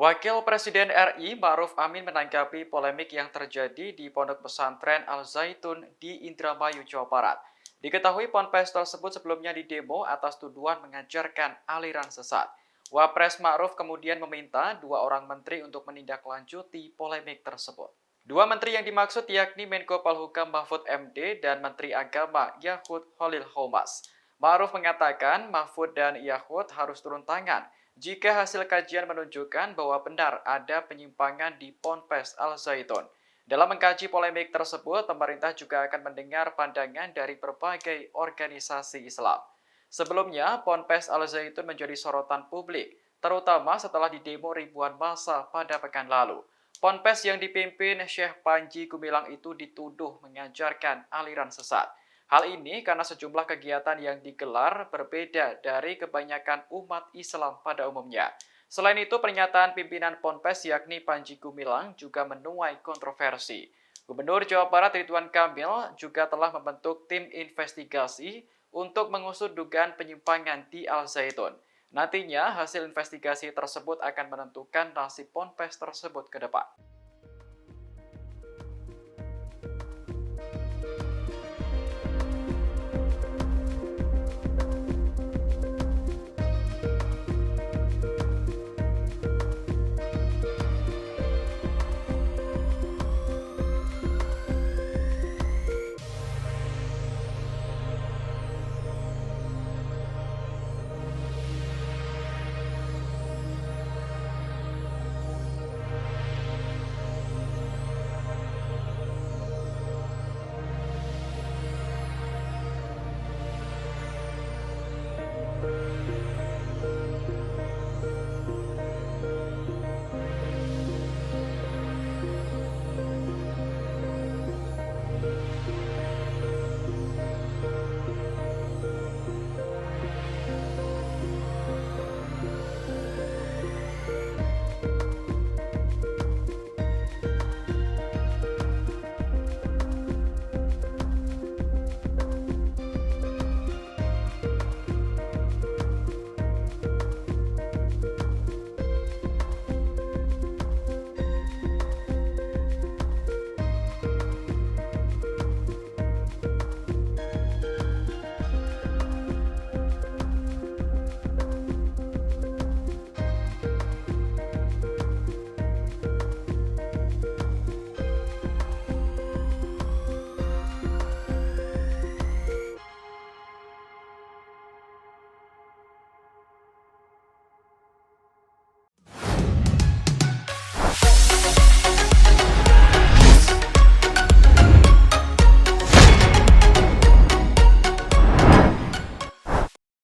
Wakil Presiden RI Ma'ruf Amin menanggapi polemik yang terjadi di Pondok Pesantren Al Zaitun di Indramayu, Jawa Barat. Diketahui ponpes tersebut sebelumnya didemo atas tuduhan mengajarkan aliran sesat. Wapres Ma'ruf kemudian meminta dua orang menteri untuk menindaklanjuti polemik tersebut. Dua menteri yang dimaksud yakni Menko Polhukam Mahfud MD dan Menteri Agama Yahud Khalil Qomas. Ma'ruf mengatakan Mahfud dan Yahud harus turun tangan jika hasil kajian menunjukkan bahwa benar ada penyimpangan di Ponpes Al Zaitun. Dalam mengkaji polemik tersebut, pemerintah juga akan mendengar pandangan dari berbagai organisasi Islam. Sebelumnya, Ponpes Al Zaitun menjadi sorotan publik, terutama setelah didemo ribuan massa pada pekan lalu. Ponpes yang dipimpin Syekh Panji Gumilang itu dituduh mengajarkan aliran sesat. Hal ini karena sejumlah kegiatan yang digelar berbeda dari kebanyakan umat Islam pada umumnya. Selain itu, pernyataan pimpinan Ponpes yakni Panji Gumilang juga menuai kontroversi. Gubernur Jawa Barat Ridwan Kamil juga telah membentuk tim investigasi untuk mengusut dugaan penyimpangan di Al Zaitun. Nantinya, hasil investigasi tersebut akan menentukan nasib Ponpes tersebut ke depan.